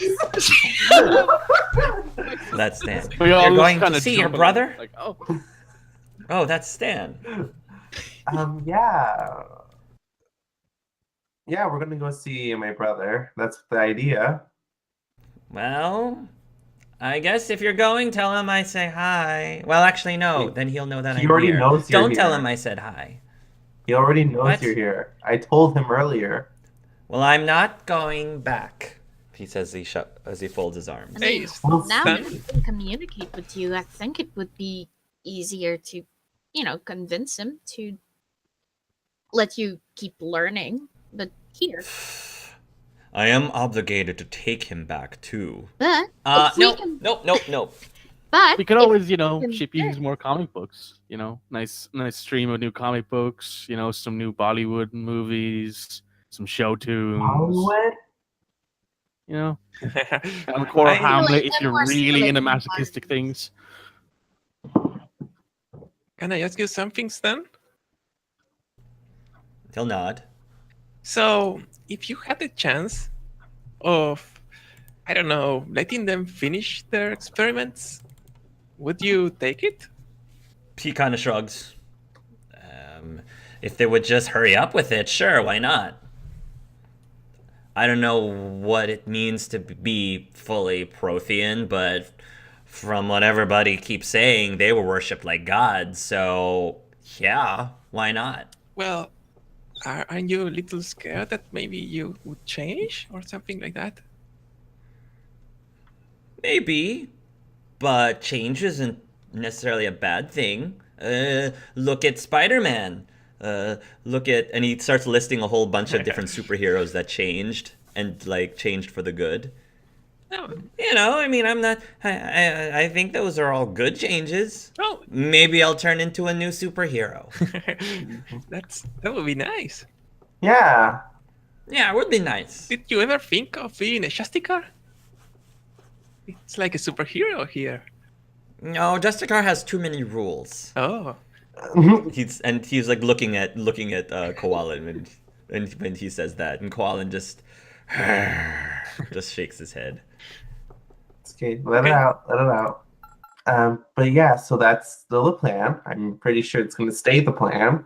Speaker 1: That's Stan.
Speaker 5: We all
Speaker 1: You're
Speaker 5: just
Speaker 1: going to
Speaker 5: kinda
Speaker 1: see your
Speaker 5: jump on it,
Speaker 1: brother?
Speaker 5: Like, oh,
Speaker 1: Oh, that's Stan.
Speaker 4: Yeah. Yeah, we're gonna go see my brother. That's the idea.
Speaker 1: Well, I guess if you're going, tell him I say hi. Well, actually, no. Then he'll know that
Speaker 4: He
Speaker 1: I'm
Speaker 4: already
Speaker 1: here.
Speaker 4: knows you're
Speaker 1: Don't tell
Speaker 4: here.
Speaker 1: him I said hi.
Speaker 4: He already knows
Speaker 1: What?
Speaker 4: you're here. I told him earlier.
Speaker 1: Well, I'm not going back. He says as he folds his arms.
Speaker 3: I mean,
Speaker 6: Hey,
Speaker 4: Well,
Speaker 2: Now
Speaker 6: Stan-
Speaker 2: that we can communicate with you, I think it would be easier to, convince him to let you keep learning. But here,
Speaker 1: I am obligated to take him back too.
Speaker 2: but if we
Speaker 1: No,
Speaker 2: can,
Speaker 1: no.
Speaker 2: but
Speaker 5: we could
Speaker 2: if
Speaker 5: always,
Speaker 2: can-
Speaker 5: ship you more comic books. Nice stream of new comic books. Some new Bollywood movies, some show tunes.
Speaker 4: Hollywood?
Speaker 5: Encore
Speaker 6: I-
Speaker 5: Hamlet
Speaker 2: Like,
Speaker 5: if
Speaker 2: them
Speaker 5: you're
Speaker 2: more
Speaker 5: really into
Speaker 2: stimulating
Speaker 5: masochistic
Speaker 2: ones.
Speaker 5: things.
Speaker 6: Can I ask you something, Stan?
Speaker 1: He'll nod.
Speaker 6: So, if you had the chance of, I don't know, letting them finish their experiments, would you take it?
Speaker 1: He kind of shrugs. If they would just hurry up with it, sure, why not? I don't know what it means to be fully Prothean, but from what everybody keeps saying, they were worshipped like gods, so yeah, why not?
Speaker 6: Well, aren't you a little scared that maybe you would change or something like that?
Speaker 1: Maybe, but change isn't necessarily a bad thing. Look at Spider-Man. look at, and he starts listing a whole bunch of different superheroes that changed and like changed for the good.
Speaker 6: Oh,
Speaker 1: I mean, I'm not. I think those are all good changes.
Speaker 6: oh,
Speaker 1: Maybe I'll turn into a new superhero.
Speaker 6: that would be nice.
Speaker 4: Yeah.
Speaker 1: Yeah, it would be nice.
Speaker 6: Did you ever think of being a Justicar? It's like a superhero here.
Speaker 1: No, Justicar has too many rules.
Speaker 6: Oh,
Speaker 1: He's like looking at Koalin when he says that, and Koalin just shakes his head.
Speaker 4: Okay, let it out. But yeah, so that's still the plan. I'm pretty sure it's going to stay the plan.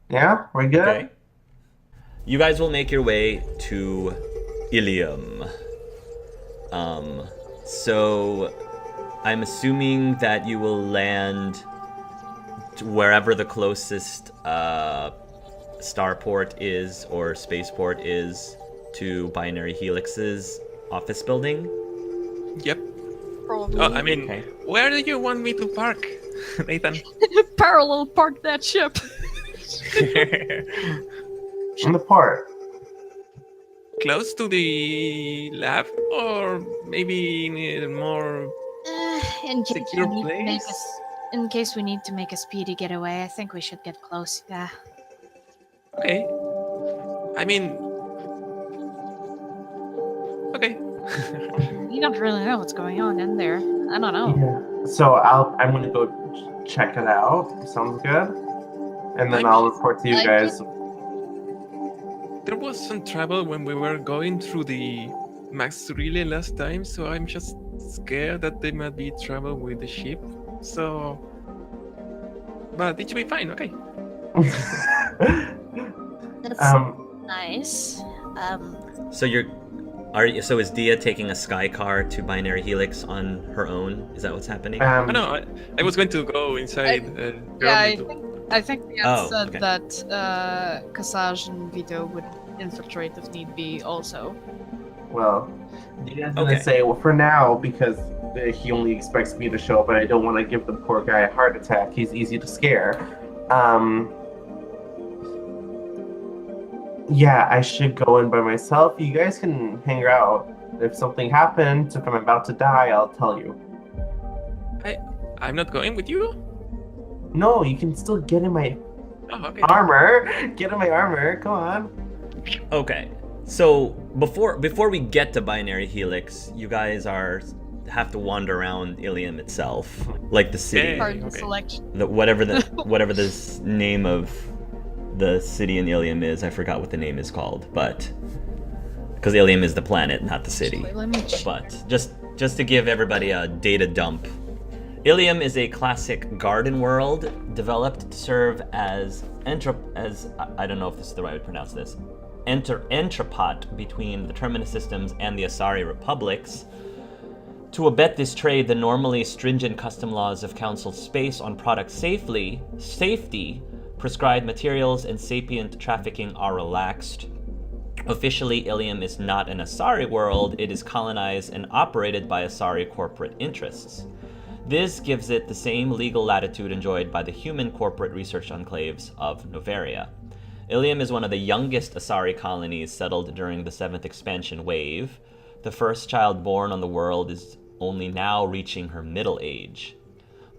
Speaker 4: Yeah, we're good.
Speaker 1: Okay. You guys will make your way to Ilium. So I'm assuming that you will land to wherever the closest starport is or spaceport is to Binary Helix's office building.
Speaker 6: yep.
Speaker 3: Probably.
Speaker 6: Oh, I mean,
Speaker 1: Okay.
Speaker 6: where do you want me to park, Nathan?
Speaker 3: Parallel park that ship.
Speaker 4: On the port.
Speaker 6: Close to the lab, or maybe in a more
Speaker 2: In case
Speaker 6: secure
Speaker 2: we need to make
Speaker 6: place?
Speaker 2: in case we need to make a speedy getaway, I think we should get close. Yeah.
Speaker 6: Okay. I mean, okay.
Speaker 2: You don't really know what's going on in there. I don't know.
Speaker 4: Yeah. So I'm going to go check it out. Sounds good. And then I'll report to you
Speaker 2: Like
Speaker 4: guys.
Speaker 6: There was some trouble when we were going through the Max Relay last time, so I'm just scared that there might be trouble with the ship. So, but it should be fine. Okay.
Speaker 2: That's nice.
Speaker 1: So so is Dia taking a sky car to Binary Helix on her own? Is that what's happening?
Speaker 6: Oh, no, I was going to go inside.
Speaker 3: I think we had
Speaker 1: Oh,
Speaker 3: said
Speaker 1: okay.
Speaker 3: that Kasaj and Vito would infiltrate if need be also.
Speaker 4: Well, Dia's
Speaker 1: Okay.
Speaker 4: gonna say, well, for now, because he only expects me to show up, and I don't want to give the poor guy a heart attack. He's easy to scare. Yeah, I should go in by myself. You guys can hang out. If something happens, if I'm about to die, I'll tell you.
Speaker 6: I'm not going with you.
Speaker 4: No, you can still get in my
Speaker 6: Oh, okay.
Speaker 4: armor. Get in my armor. Come on.
Speaker 1: Okay. So before we get to Binary Helix, you guys have to wander around Ilium itself, like the city.
Speaker 6: Okay.
Speaker 3: Part of the selection.
Speaker 1: Whatever this name of the city in Ilium is, I forgot what the name is called, but because Ilium is the planet, not the city.
Speaker 3: Let me check.
Speaker 1: But just to give everybody a data dump, Ilium is a classic garden world developed to serve as I don't know if this is the right way to pronounce this, entrepot between the Terminus systems and the Asari republics. To abet this trade, the normally stringent custom laws of Council space on product safety, prescribed materials, and sapient trafficking are relaxed. Officially, Ilium is not an Asari world. It is colonized and operated by Asari corporate interests. This gives it the same legal latitude enjoyed by the human corporate research enclaves of Noveria. Ilium is one of the youngest Asari colonies settled during the 7th expansion wave. The first child born on the world is only now reaching her middle age.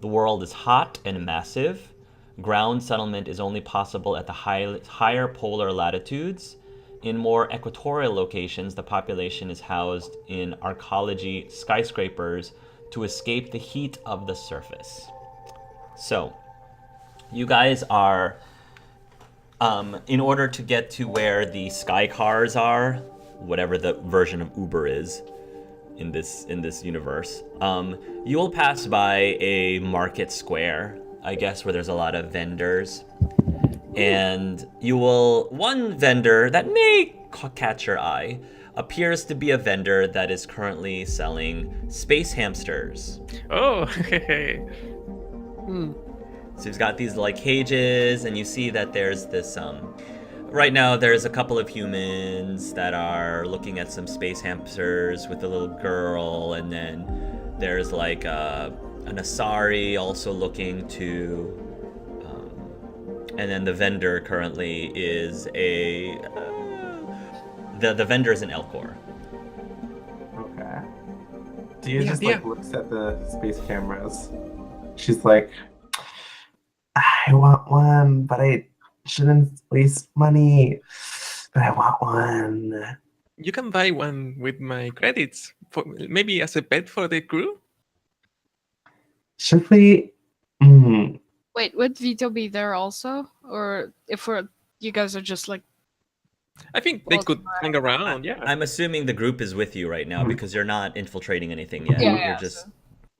Speaker 1: The world is hot and massive. Ground settlement is only possible at the higher polar latitudes. In more equatorial locations, the population is housed in arcology skyscrapers to escape the heat of the surface. So, you guys are, in order to get to where the sky cars are, whatever the version of Uber is in this universe, you will pass by a market square, I guess, where there's a lot of vendors. And one vendor that may catch your eye appears to be a vendor that is currently selling space hamsters.
Speaker 6: Oh,
Speaker 1: So he's got these like cages, and you see that there's this right now there's a couple of humans that are looking at some space hamsters with a little girl, and then there's like an Asari also looking to and then the vendor currently is a the vendor is an Elcor.
Speaker 4: Okay. Dia
Speaker 6: Yeah,
Speaker 4: just
Speaker 6: Dia.
Speaker 4: like looks at the space cameras. She's like, I want one, but I shouldn't waste money. But I want one.
Speaker 6: You can buy one with my credits, for maybe as a pet for the crew.
Speaker 4: Should we?
Speaker 3: Wait, would Vito be there also, or if you guys are just like
Speaker 6: I think they
Speaker 3: Well,
Speaker 6: could hang around. Yeah.
Speaker 1: I'm assuming the group is with you right now because you're not infiltrating anything yet.
Speaker 3: Yeah,
Speaker 1: You're
Speaker 3: yeah,
Speaker 1: just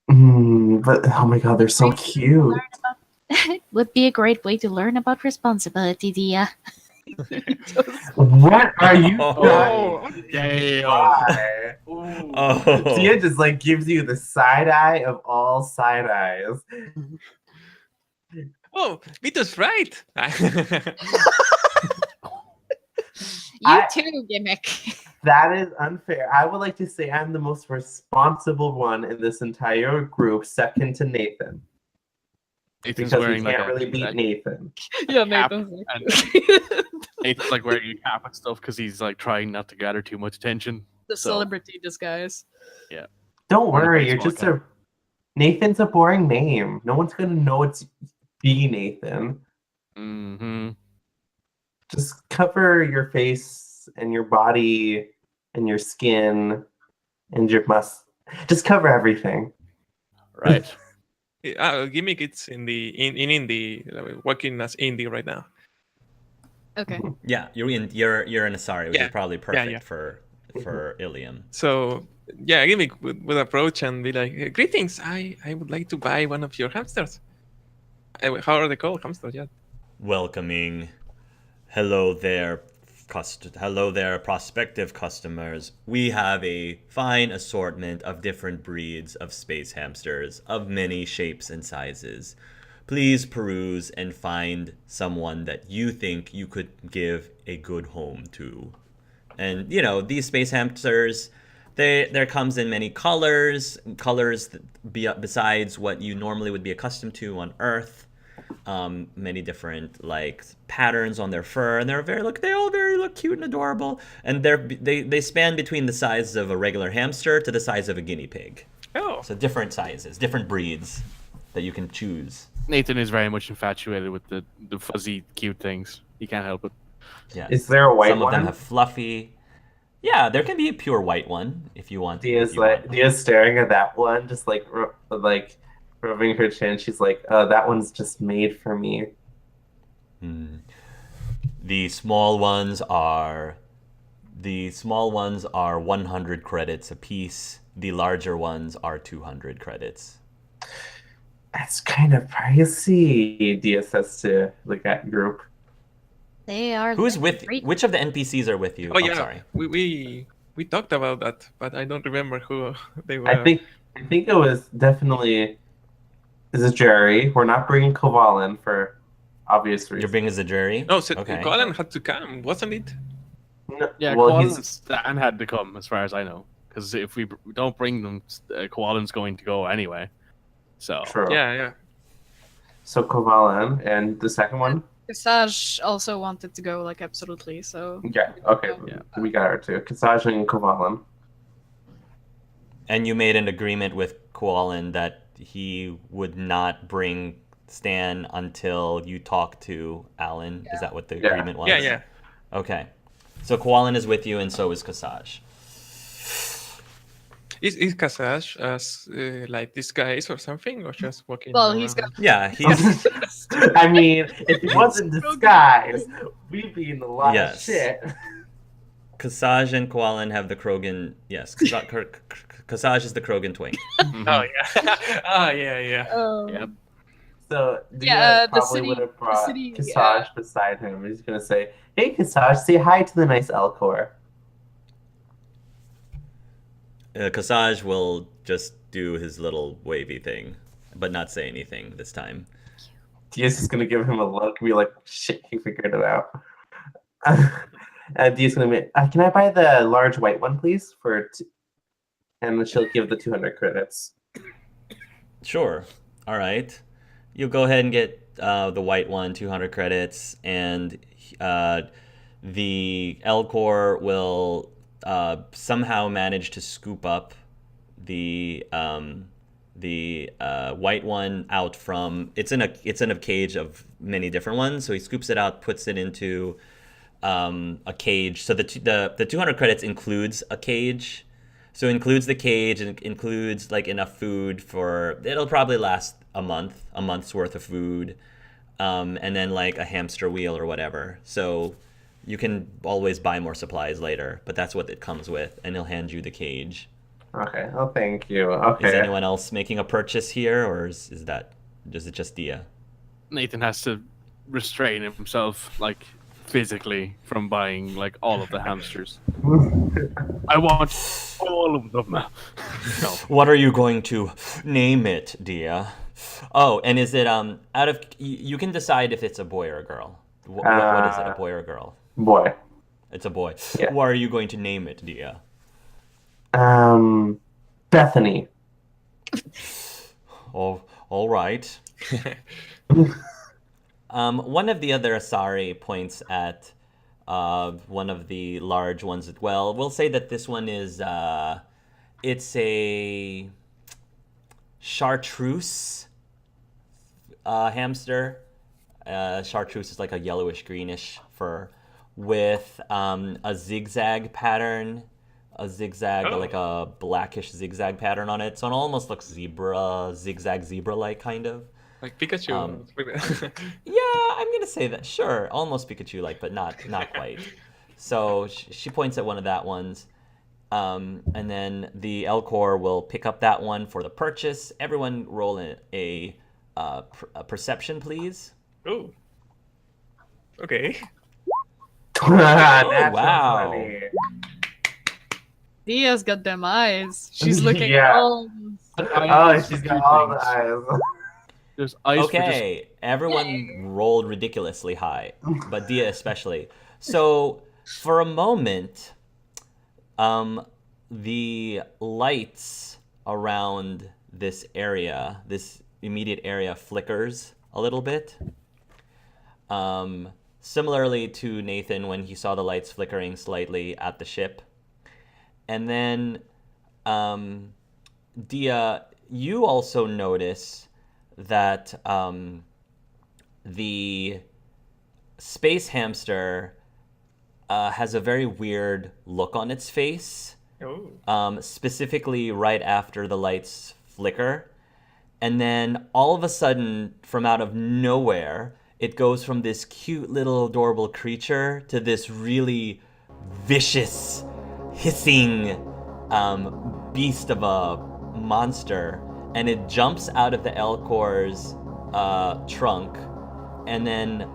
Speaker 4: But oh my god, they're so cute.
Speaker 2: It would be a great way to learn about responsibility, Dia.
Speaker 4: What are you
Speaker 1: Oh,
Speaker 4: guys?
Speaker 5: damn.
Speaker 4: Why?
Speaker 1: Oh.
Speaker 4: Dia just like gives you the side eye of all side eyes.
Speaker 6: Oh, Vito's right.
Speaker 2: You
Speaker 4: I-
Speaker 2: too, Gimmick.
Speaker 4: That is unfair. I would like to say I'm the most responsible one in this entire group, second to Nathan.
Speaker 5: Nathan's
Speaker 4: Because we
Speaker 5: wearing like
Speaker 4: can't
Speaker 5: a,
Speaker 4: really beat Nathan.
Speaker 3: yeah,
Speaker 5: cap
Speaker 3: Nathan's like,
Speaker 5: and Nathan's like wearing a cap and stuff because he's like trying not to gather too much attention.
Speaker 3: the
Speaker 5: So-
Speaker 3: celebrity disguise.
Speaker 4: Don't
Speaker 5: Or the
Speaker 4: worry, you're
Speaker 5: baseball
Speaker 4: just a Nathan's a boring name. No one's gonna know it's the Nathan.
Speaker 5: Mm-hmm.
Speaker 4: Just cover your face and your body and your skin and your just cover everything.
Speaker 5: Right.
Speaker 6: Gimmick, it's in indie, working as indie right now.
Speaker 3: Okay.
Speaker 1: Yeah, you're in Asari, which
Speaker 6: Yeah.
Speaker 1: is probably perfect
Speaker 6: yeah.
Speaker 1: for Ilium.
Speaker 6: So yeah, Gimmick would approach and be like, "Greetings, I would like to buy one of your hamsters." How are they called? Hamsters, yeah.
Speaker 1: Welcoming. Hello there, prospective customers. We have a fine assortment of different breeds of space hamsters of many shapes and sizes. Please peruse and find someone that you think you could give a good home to. And these space hamsters, there comes in many colors besides what you normally would be accustomed to on Earth. Many different like patterns on their fur, and they all very cute and adorable. And they span between the size of a regular hamster to the size of a guinea pig.
Speaker 6: Oh,
Speaker 1: So different sizes, different breeds that you can choose.
Speaker 5: Nathan is very much infatuated with the fuzzy, cute things. He can't help it.
Speaker 1: Yeah.
Speaker 4: Is there a white
Speaker 1: Some
Speaker 4: one?
Speaker 1: of them have fluffy. Yeah, there can be a pure white one if you want.
Speaker 4: Dia's staring at that one, just like rubbing her chin. She's like, that one's just made for me.
Speaker 1: The small ones are 100 credits apiece. The larger ones are 200 credits.
Speaker 4: That's kind of pricey, Dia says to the group.
Speaker 2: They are.
Speaker 1: Who's with?
Speaker 2: great.
Speaker 1: Which of the NPCs are with you?
Speaker 6: oh
Speaker 1: I'm
Speaker 6: yeah.
Speaker 1: sorry.
Speaker 6: We talked about that, but I don't remember who they were.
Speaker 4: I think it was definitely. This is Jerry. We're not bringing Kovalin for obvious
Speaker 1: You're
Speaker 4: reasons.
Speaker 1: being as a jury.
Speaker 6: No, so
Speaker 1: Okay.
Speaker 6: Colin had to come, wasn't it?
Speaker 4: No,
Speaker 5: Yeah,
Speaker 4: well,
Speaker 5: Koalan
Speaker 4: he's
Speaker 5: and Stan had to come, as far as I know. Because if we don't bring them, Koalan's going to go anyway. So
Speaker 4: true.
Speaker 6: Yeah.
Speaker 4: So Kovalin and the second one.
Speaker 3: Kasaj also wanted to go, like, absolutely. So
Speaker 4: Yeah. Okay.
Speaker 5: Yeah.
Speaker 4: We got her too. Kasaj and Kovalin.
Speaker 1: And you made an agreement with Koalin that he would not bring Stan until you talk to Alan. Is that what the
Speaker 4: Yeah.
Speaker 1: agreement was?
Speaker 6: Yeah.
Speaker 1: Okay. So Koalin is with you, and so is Kasaj.
Speaker 6: Is Kasaj as like disguise or something, or just walking?
Speaker 3: Well, he's
Speaker 6: around?
Speaker 3: got
Speaker 1: Yeah, he's
Speaker 4: I mean, if it wasn't disguise, we'd be in a lot
Speaker 1: Yes.
Speaker 4: of shit.
Speaker 1: Kasaj and Koalin have the Krogan. Yes, Kasaj is the Krogan twink.
Speaker 5: mhm.
Speaker 6: Oh yeah. Yeah.
Speaker 5: Yep.
Speaker 4: So Dia
Speaker 3: Yeah, the
Speaker 4: probably
Speaker 3: city-
Speaker 4: would have
Speaker 3: the
Speaker 4: brought
Speaker 3: city,
Speaker 4: Kasaj beside him. He's gonna say, "Hey, Kasaj, say hi to the nice Elcor."
Speaker 1: Kasaj will just do his little wavy thing, but not say anything this time.
Speaker 4: Dia's just gonna give him a look and be like, "Shit, he figured it out." And Dia's gonna be, "Can I buy the large white one, please?" And then she'll give the 200 credits.
Speaker 1: Sure. All right. You go ahead and get the white one 200 credits, and the Elcor will somehow manage to scoop up the white one out from it's in a cage of many different ones. So he scoops it out, puts it into a cage. So the 200 credits includes a cage. So it includes the cage and includes like enough food it'll probably last a month's worth of food, and then like a hamster wheel or whatever. So you can always buy more supplies later, but that's what it comes with, and he'll hand you the cage.
Speaker 4: Okay. Oh, thank you. Okay.
Speaker 1: Is anyone else making a purchase here, or is it just Dia?
Speaker 5: Nathan has to restrain himself, like physically, from buying like all of the hamsters. I want all of them. No.
Speaker 1: What are you going to name it, Dia? Oh, and is it you can decide if it's a boy or a girl. What is it, a boy or a girl?
Speaker 4: Boy.
Speaker 1: It's a boy.
Speaker 4: Yeah.
Speaker 1: What are you going to name it, Dia?
Speaker 4: Bethany.
Speaker 1: Oh, all right. One of the other Asari points at one of the large ones as well. We'll say that this one is it's a chartreuse hamster. Chartreuse is like a yellowish greenish fur with a zigzag pattern. Like a blackish zigzag pattern on it. So it almost looks zigzag zebra-like kind of.
Speaker 6: Like Pikachu.
Speaker 1: Yeah, I'm gonna say that. Sure, almost Pikachu-like, but not quite. So she points at one of that ones, and then the Elcor will pick up that one for the purchase. Everyone roll a perception, please.
Speaker 6: Oh. Okay.
Speaker 4: That's
Speaker 1: wow.
Speaker 4: funny.
Speaker 3: Dia's got them eyes. She's looking
Speaker 4: Yeah.
Speaker 3: all.
Speaker 4: Oh, she's got all the eyes.
Speaker 5: There's eyes
Speaker 1: Okay, everyone rolled ridiculously high, but Dia especially. So for a moment, the lights around this area, this immediate area, flickers a little bit. Similarly to Nathan when he saw the lights flickering slightly at the ship. And then, Dia, you also notice that the space hamster has a very weird look on its face, specifically right after the lights flicker. And then all of a sudden, from out of nowhere, it goes from this cute little adorable creature to this really vicious, hissing beast of a monster, and it jumps out of the Elcor's trunk and then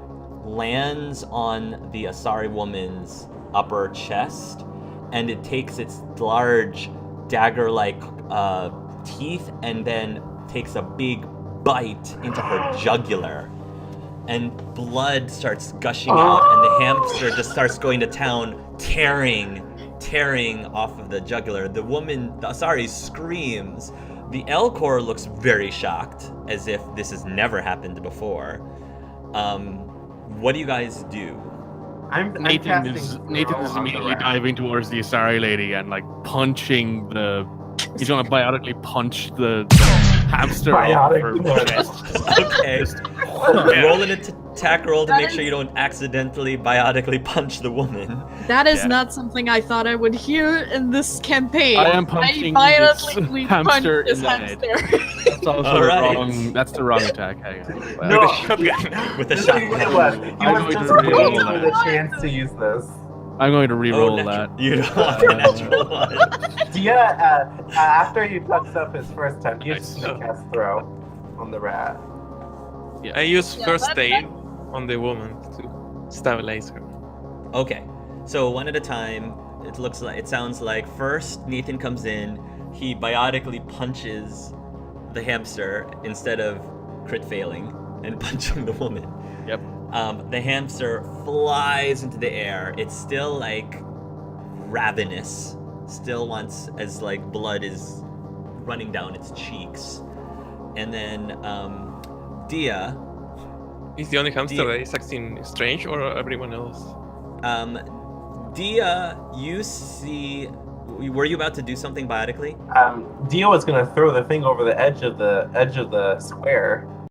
Speaker 1: lands on the Asari woman's upper chest, and it takes its large dagger-like teeth and then takes a big bite into her jugular, and blood starts gushing out, and the hamster just starts going to town, tearing off of the jugular. The Asari screams. The Elcor looks very shocked, as if this has never happened before. What do you guys do?
Speaker 5: Nathan is immediately diving towards the Asari lady and like punching he's gonna biotically punch the hamster off her chest.
Speaker 1: Okay. Roll an attack roll to make sure you don't accidentally biotically punch the woman.
Speaker 3: That is not something I thought I would hear in this campain.
Speaker 5: I am punching
Speaker 3: this
Speaker 5: this hamster in the head. That's also wrong. That's the wrong attack. Hang on.
Speaker 4: No,
Speaker 1: With a
Speaker 4: this is
Speaker 1: shotgun.
Speaker 4: what it was. You
Speaker 5: I'm
Speaker 4: was
Speaker 5: going
Speaker 4: just
Speaker 5: to re-roll
Speaker 4: waiting for the
Speaker 5: that.
Speaker 4: chance to use this.
Speaker 5: I'm going to re-roll that.
Speaker 1: You don't want a natural one.
Speaker 4: Dia, after he fucks up his first time, he's just gonna cast throw on the rat.
Speaker 6: I use first aid on the woman to stabilize her.
Speaker 1: Okay, so one at a time. It sounds like first Nathan comes in, he biotically punches the hamster instead of crit failing and punching the woman.
Speaker 5: Yep.
Speaker 1: The hamster flies into the air. It's still like ravenous, still wants, as like blood is running down its cheeks. And then Dia,
Speaker 6: Is the only hamster
Speaker 1: you-
Speaker 6: that is acting strange, or everyone else?
Speaker 1: Dia, you see. Were you about to do something biotically?
Speaker 4: Dio was gonna throw the thing over the edge of the square.